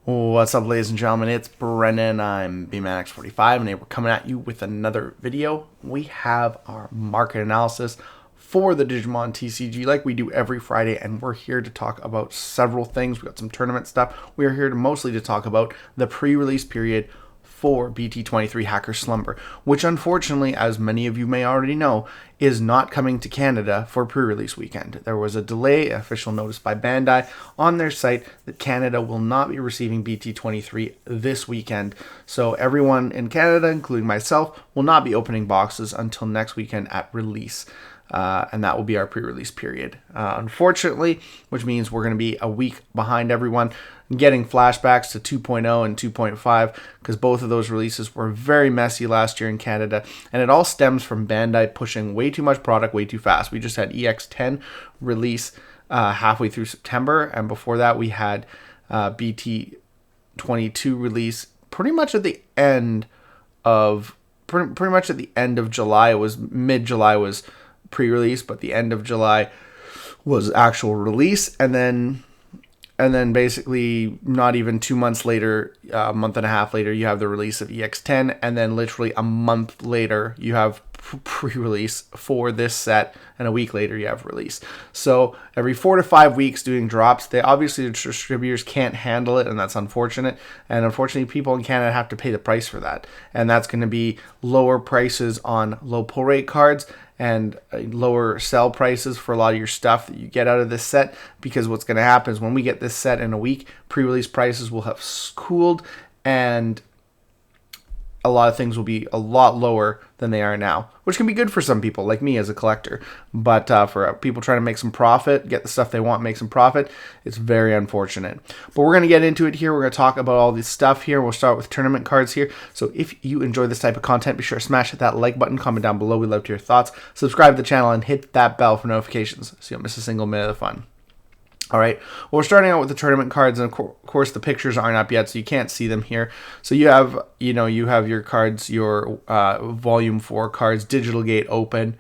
What's up, ladies and gentlemen? It's Brennan. I'm BManX45, and today we're coming at you with another video. We have our market analysis for the Digimon TCG like we do every Friday, and we're here to talk about several things. We got some tournament stuff. We are here to mostly to talk about the pre-release period for BT23 Hacker Slumber, which unfortunately, as many of you may already know, is not coming to Canada for pre-release weekend. There was a delay, official notice by Bandai on their site that Canada will not be receiving BT23 this weekend. So everyone in Canada, including myself, will not be opening boxes until next weekend at release. And that will be our pre-release period. Unfortunately, which means we're going to be a week behind everyone, getting flashbacks to 2.0 and 2.5 because both of those releases were very messy last year in Canada, and it all stems from Bandai pushing way too much product way too fast. We just had EX10 release halfway through September, and before that we had BT23 release pretty much at the end of July. It was mid-July was pre-release, but the end of July was actual release, and then basically not even 2 months later, a month and a half later, you have the release of EX10, and then literally a month later you have pre-release for this set, and a week later you have release. So every 4 to 5 weeks doing drops. They obviously, the distributors can't handle it, and that's unfortunate. And unfortunately, people in Canada have to pay the price for that, and that's going to be lower prices on low pull rate cards and lower sell prices for a lot of your stuff that you get out of this set, because what's going to happen is when we get this set in a week, pre-release prices will have cooled, and a lot of things will be a lot lower than they are now, which can be good for some people like me as a collector. But for people trying to make some profit, get the stuff they want, make some profit, it's very unfortunate. But we're going to get into it here. We're going to talk about all this stuff here. We'll start with tournament cards here. So if you enjoy this type of content, be sure to smash that like button, comment down below. We'd love to hear your thoughts. Subscribe to the channel and hit that bell for notifications so you don't miss a single minute of the fun. All right, well, we're starting out with the tournament cards, and of course the pictures aren't up yet, so you can't see them here. So you have your cards, your Volume 4 cards, Digital Gate open.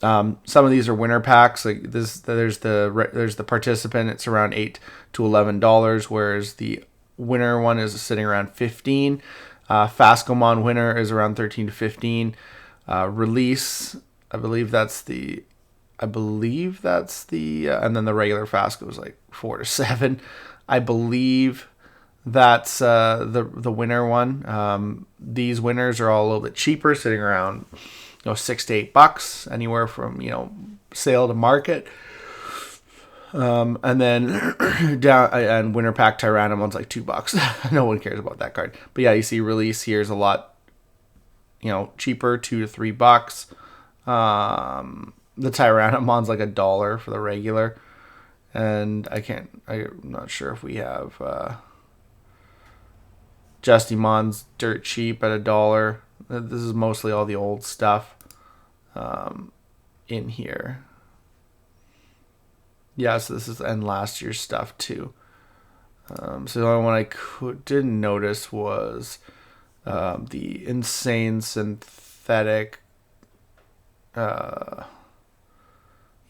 Some of these are winner packs. Like this, there's the participant. It's around $8 to $11, whereas the winner one is sitting around $15. Fascomon winner is around $13 to $15. Release, I believe that's the. And then the regular Fasco was like $4 to $7. I believe that's the winner one. These winners are all a little bit cheaper, sitting around $6 to $8, anywhere from sale to market. And then down and winner pack Tyrannomon's like $2. No one cares about that card. But yeah, you see release here is a lot cheaper, $2 to $3. The Tyrannomon's like $1 for the regular, and I'm not sure if we have Justymon's dirt cheap at $1. This is mostly all the old stuff in here. Yeah, so this is and last year's stuff too. So the only one I didn't notice was the insane synthetic.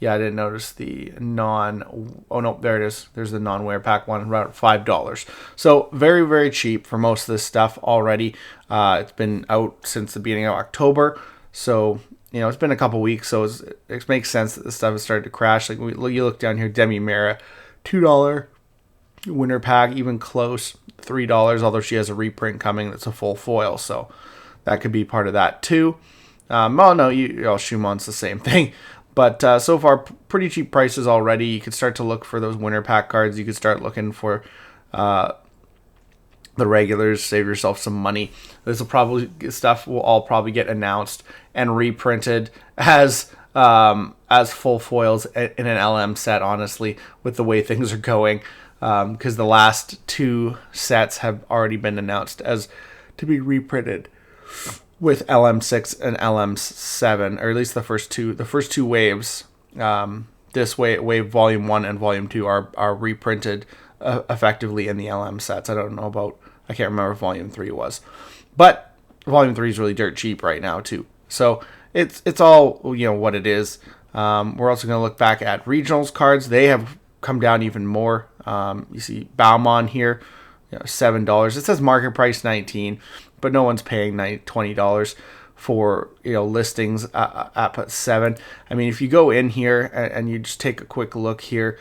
Yeah, I didn't notice the oh no, there it is. There's the non-wear pack one, around $5. So very, very cheap for most of this stuff already. It's been out since the beginning of October. So, it's been a couple weeks. So it makes sense that this stuff has started to crash. Like you look down here, Demi Mera, $2 winner pack, even close, $3, although she has a reprint coming that's a full foil. So that could be part of that too. Well, no, Shumon's the same thing. But so far, pretty cheap prices already. You could start to look for those winner pack cards. You could start looking for the regulars. Save yourself some money. Stuff will all probably get announced and reprinted as full foils in an LM set. Honestly, with the way things are going, because the last 2 sets have already been announced as to be reprinted with LM6 and LM7, or at least the first two waves. This wave Volume 1 and Volume 2 are reprinted effectively in the LM sets. I can't remember if Volume 3 was. But Volume 3 is really dirt cheap right now too. So it's all what it is. We're also going to look back at regionals cards. They have come down even more. You see Baumon here. $7. It says market price 19, but no one's paying $20 for listings at 7. I mean, if you go in here and you just take a quick look here,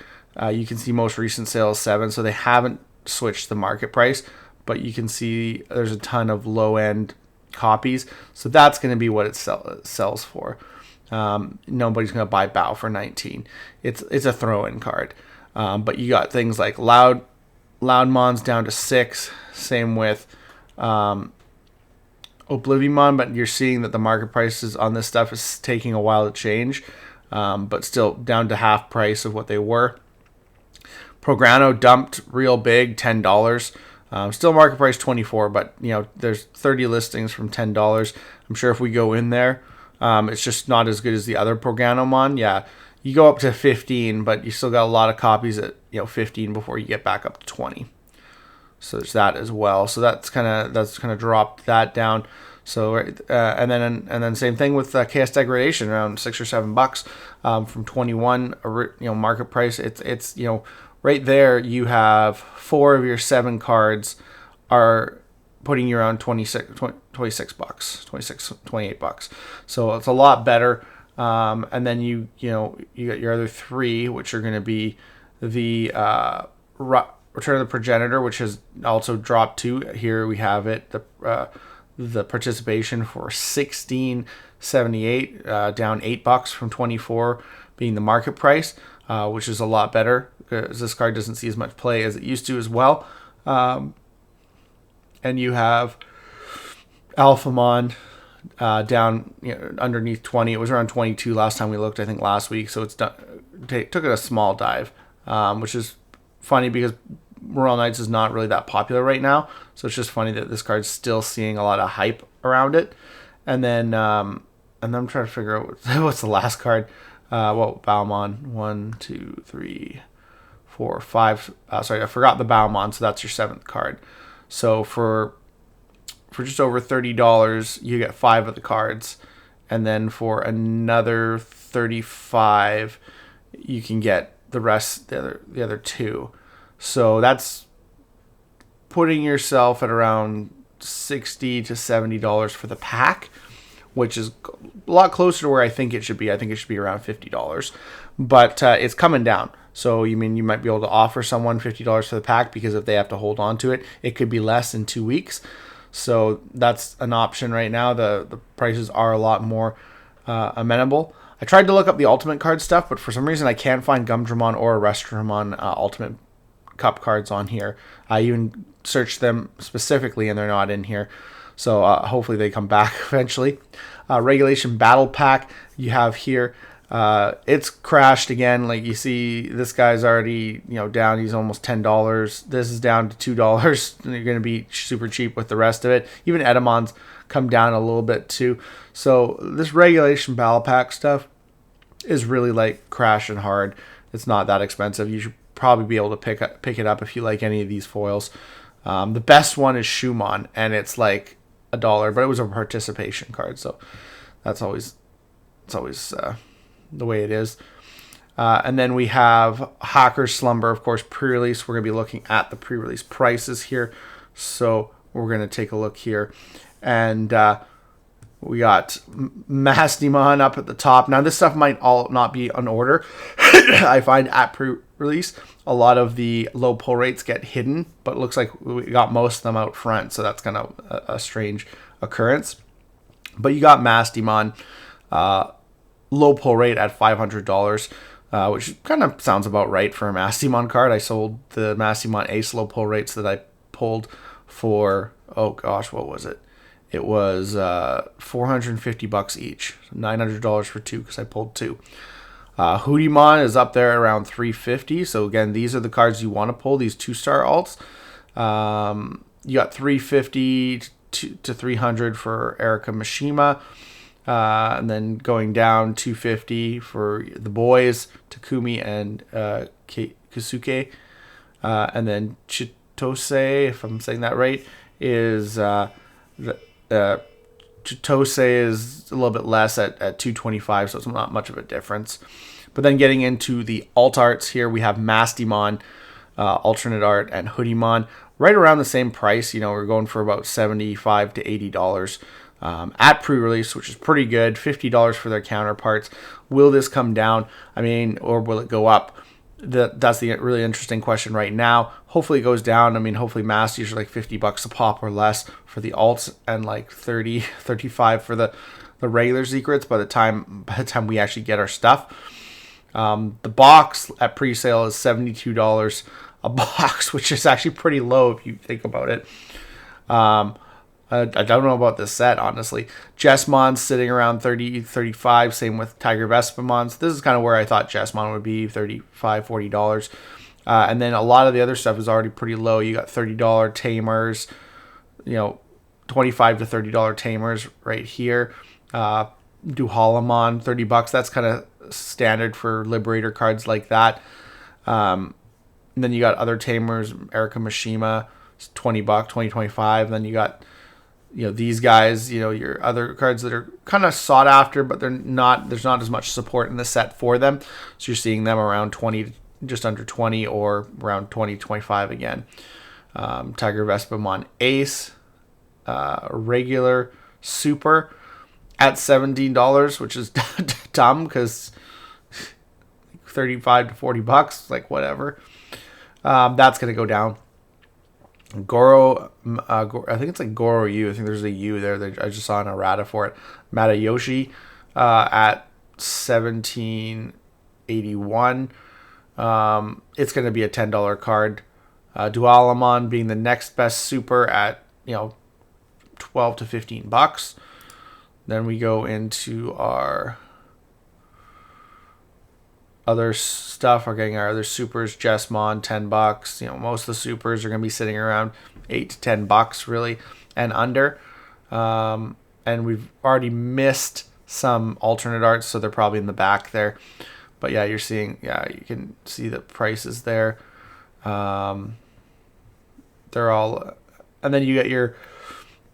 you can see most recent sales 7. So they haven't switched the market price, but you can see there's a ton of low end copies. So that's going to be what it sells for. Nobody's going to buy Bow for 19. It's a throw-in card. But you got things like Loudmon's down to 6. Same with Oblivionmon, but you're seeing that the market prices on this stuff is taking a while to change, but still down to half price of what they were. Prograno dumped real big, $10. Still market price 24, but there's 30 listings from $10. I'm sure if we go in there, it's just not as good as the other Programomon. Yeah, you go up to 15, but you still got a lot of copies at 15 before you get back up to 20. So there's that as well. So that's kind of dropped that down. So and then same thing with Chaos Degradation, around $6 or $7 from 21. Market price. It's right there. You have 4 of your 7 cards are putting you around $26, $28. So it's a lot better. And then you got your other 3, which are going to be the Return of the Progenitor, which has also dropped to. Here we have it, the participation for $16.78, down $8 from 24 being the market price, which is a lot better because this card doesn't see as much play as it used to as well. And you have Alphamon down underneath 20. It was around 22 last time we looked, I think last week. So it's took it a small dive, which is funny because Royal Knights is not really that popular right now. So it's just funny that this card's still seeing a lot of hype around it. And then I'm trying to figure out what's the last card. Baumon, 1, 2, 3, 4, 5. Sorry, I forgot the Baumon. So that's your 7th card. So for just over $30, you get 5 of the cards, and then for another $35, you can get the rest, the other 2. So that's putting yourself at around $60 to $70 for the pack, which is a lot closer to where I think it should be. I think it should be around $50, but it's coming down. So you might be able to offer someone $50 for the pack, because if they have to hold on to it, it could be less in 2 weeks. So that's an option right now. The prices are a lot more amenable. I tried to look up the Ultimate card stuff, but for some reason I can't find Gumdramon or Restramon Ultimate Cup cards on here. I even searched them specifically and they're not in here. So hopefully they come back eventually. Regulation Battle Pack you have here. It's crashed again. Like you see, this guy's already down. He's almost $10. This is down to $2. And you're going to be super cheap with the rest of it. Even Edamon's come down a little bit too. So this Regulation Battle Pack stuff is really like crashing hard. It's not that expensive. You should probably be able to pick it up if you like any of these foils. The best one is Shumon, and it's like $1, but it was a participation card, so it's always the way it is. And then we have Hawker's Slumber, of course, pre-release. We're going to be looking at the pre-release prices here, so we're going to take a look here. And we got Mastymon up at the top. Now, this stuff might all not be on order. I find at pre-release, a lot of the low pull rates get hidden, but it looks like we got most of them out front, so that's kind of a strange occurrence. But you got Mastymon, low pull rate at $500, which kind of sounds about right for a Mastymon card. I sold the Mastymon Ace low pull rates that I pulled for, what was it? It was $450 each, $900 for 2 because I pulled 2. Hoodymon is up there around $350. So again, these are the cards you want to pull, these 2-star alts. You got $350 to $300 for Erika Mishima. And then going down $250 for the boys, Takumi and Kisuke. And then Chitose, if I'm saying that right, is Chitose is a little bit less at $225, so it's not much of a difference. But then getting into the alt arts here, we have Mastymon alternate art, and Hoodiemon, right around the same price. You know, we're going for about $75 to $80 at pre-release, which is pretty good. $50 for their counterparts. Will this come down? I mean, or will it go up? That's the really interesting question right now. Hopefully it goes down. I mean, hopefully Masties are like $50 a pop or less for the alts, and like 30, 35 for the regular secrets by the time we actually get our stuff. The box at pre-sale is $72 a box, which is actually pretty low if you think about it. I don't know about this set, honestly. Jessmon's sitting around 30, 35. Same with Tiger Vespamons. This is kind of where I thought Jessmon would be, $35, $40. And then a lot of the other stuff is already pretty low. You got $30 Tamers, you know, $25 to $30 Tamers right here. Duhalamon, $30. That's kind of standard for Liberator cards like that. And then you got other Tamers, Erika Mishima, $20, $20, $25. Then you got, you know, these guys, you know, your other cards that are kind of sought after, but there's not as much support in the set for them. So you're seeing them around 20, just under 20, or around 20, 25 again. Tiger Vespamon Ace, regular super at $17, which is dumb because $35 to $40, like whatever. That's going to go down. Goro, I think it's like Goro U. I think there's a U there. I just saw an errata for it. Matayoshi at $17.81. It's going to be a $10 card. Dualamon being the next best super at, you know, $12 to $15. Then we go into our other stuff. We're getting our other supers. Jessmon, $10. You know, most of the supers are going to be sitting around $8 to $10 really and under. And we've already missed some alternate arts, so they're probably in the back there. But yeah, you're seeing, yeah, you can see the prices there. They're all, and then you get your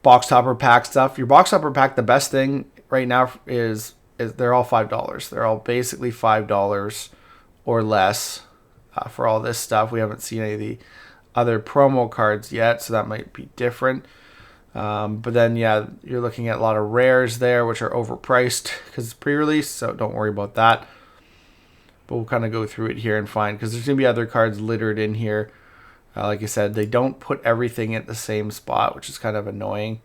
box topper pack stuff. Your box topper pack, the best thing right now is they're all $5. They're all basically $5 or less for all this stuff. We haven't seen any of the other promo cards yet, so that might be different. But then, yeah, you're looking at a lot of rares there, which are overpriced because it's pre-release, so don't worry about that. But we'll kind of go through it here and find, because there's going to be other cards littered in here. Like I said, they don't put everything at the same spot, which is kind of annoying.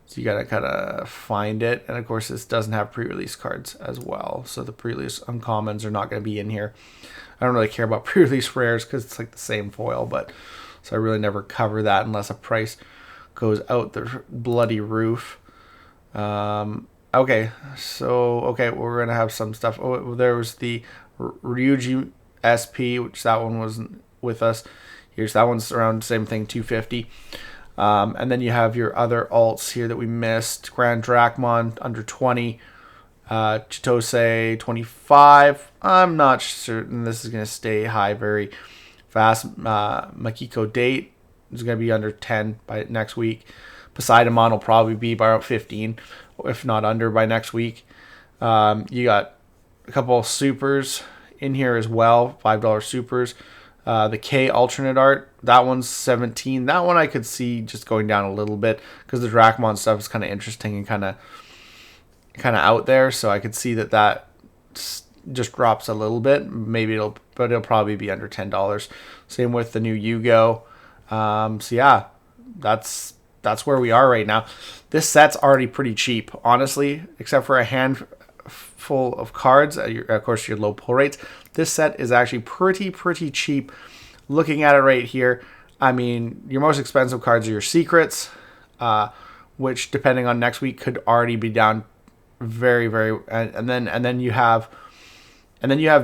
So you got to kind of find it. And of course, this doesn't have pre-release cards as well. So the pre-release uncommons are not going to be in here. I don't really care about pre-release rares because it's like the same foil. But so I really never cover that unless a price goes out the bloody roof. Okay, we're going to have some stuff. Oh, there was the Ryuji SP, which that one wasn't with us. Here's that one's around the same thing, $250. And then you have your other alts here that we missed. Grand Drachmon under 20. Chitose 25. I'm not certain this is going to stay high very fast. Makiko Date is going to be under 10 by next week. Poseidon will probably be by about 15, if not under, by next week. You got a couple of supers in here as well, $5 supers. The K alternate art, that one's 17. That one I could see just going down a little bit because the Drachmon stuff is kind of interesting and kind of out there. So I could see that just drops a little bit. Maybe it'll probably be under $10. Same with the new Yugo. So yeah, that's where we are right now. This set's already pretty cheap, honestly, except for a handful of cards. Of course, your low pull rates. This set is actually pretty cheap. Looking at it right here, I mean, your most expensive cards are your secrets, which depending on next week could already be down very, and then you have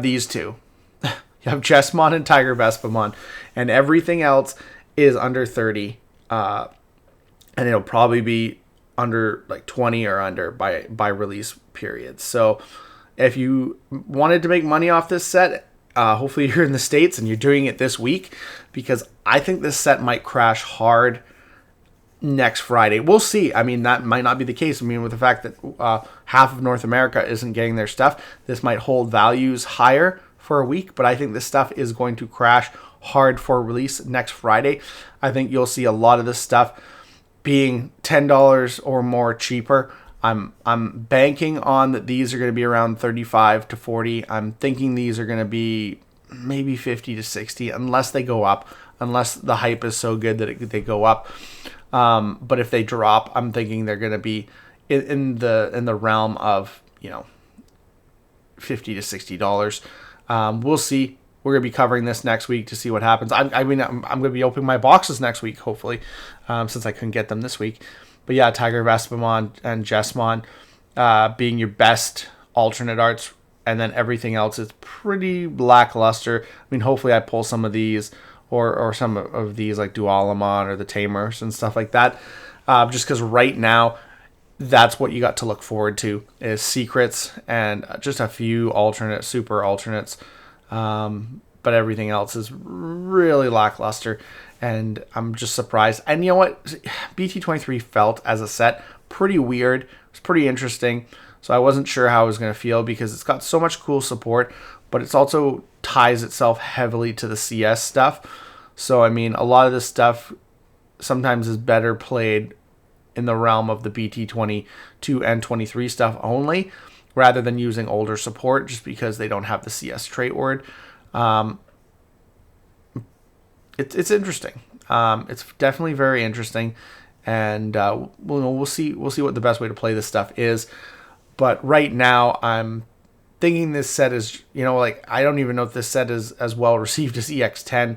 these two. You have Jessmon and Tiger Vespamon, and everything else is under 30, and it'll probably be under like 20 or under by release period. So if you wanted to make money off this set, hopefully you're in the States and you're doing it this week, because I think this set might crash hard next Friday. We'll see. I mean, that might not be the case. I mean, with the fact that half of North America isn't getting their stuff, this might hold values higher for a week, but I think this stuff is going to crash hard for release next Friday. I think you'll see a lot of this stuff being $10 or more cheaper. I'm banking on that these are going to be around 35 to 40. I'm thinking these are going to be maybe 50 to 60 unless they go up, unless the hype is so good that they go up. But if they drop, I'm thinking they're going to be in the realm of, you know, $50 to $60. We'll see. We're going to be covering this next week to see what happens. I'm going to be opening my boxes next week, hopefully, since I couldn't get them this week. But yeah, Tiger Vespamon and Jessamon being your best alternate arts, and then everything else is pretty lackluster. I mean, hopefully I pull some of these or some of these like Dualamon or the Tamers and stuff like that. Just because right now, that's what you got to look forward to is secrets and just a few super alternates. But everything else is really lackluster, and I'm just surprised. And you know what? BT23 felt as a set pretty weird. It was pretty interesting. So I wasn't sure how I was going to feel because it's got so much cool support, but it's also ties itself heavily to the CS stuff. So, I mean, a lot of this stuff sometimes is better played in the realm of the BT22 and 23 stuff only, rather than using older support just because they don't have the CS trait word. It's interesting. It's definitely very interesting, and we'll see what the best way to play this stuff is. But right now, I'm thinking this set is, you know, like, I don't even know if this set is as well received as EX10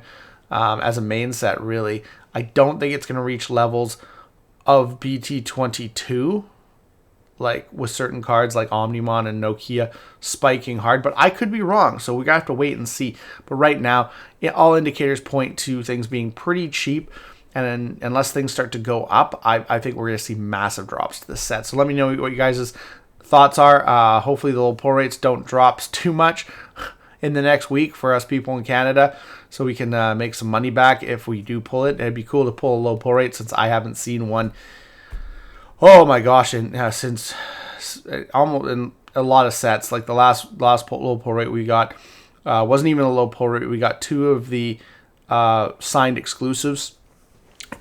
as a main set, really. I don't think it's going to reach levels of BT22, like with certain cards like Omnimon and Nokia spiking hard, but I could be wrong, so we have to wait and see. But right now, all indicators point to things being pretty cheap, and unless things start to go up, I think we're going to see massive drops to this set. So let me know what you guys' thoughts are. Hopefully the low pull rates don't drop too much in the next week for us people in Canada, so we can make some money back if we do pull it. It'd be cool to pull a low pull rate since I haven't seen one. Oh my gosh! And since almost in a lot of sets, like the last low pull rate we got wasn't even a low pull rate. We got 2 of the signed exclusives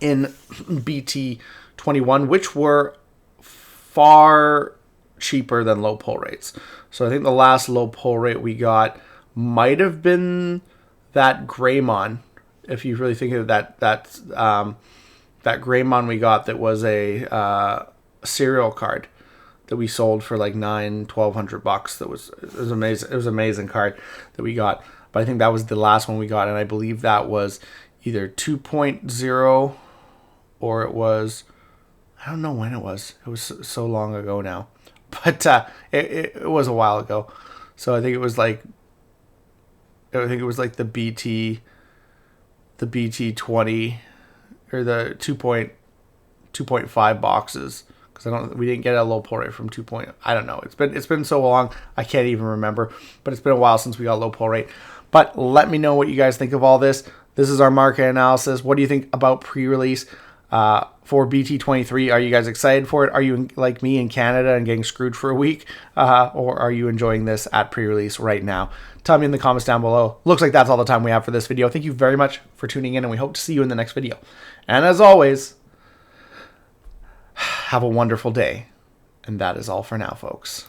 in BT21, which were far cheaper than low pull rates. So I think the last low pull rate we got might have been that Greymon, if you really think of that Greymon we got that was a serial card that we sold for like $1,200. It was amazing. It was an amazing card that we got. But I think that was the last one we got, and I believe that was either 2.0 or it was, I don't know when it was. It was so long ago now, but it was a while ago. So I think it was like the BT20 or the 2.5 boxes, because we didn't get a low pull rate from 2. I don't know. It's been so long I can't even remember. But it's been a while since we got a low pull rate. But let me know what you guys think of all this. This is our market analysis. What do you think about pre-release for BT23? Are you guys excited for it? Are you like me in Canada and getting screwed for a week? Or are you enjoying this at pre-release right now? Tell me in the comments down below. Looks like that's all the time we have for this video. Thank you very much for tuning in, and we hope to see you in the next video. And as always, have a wonderful day. And that is all for now, folks.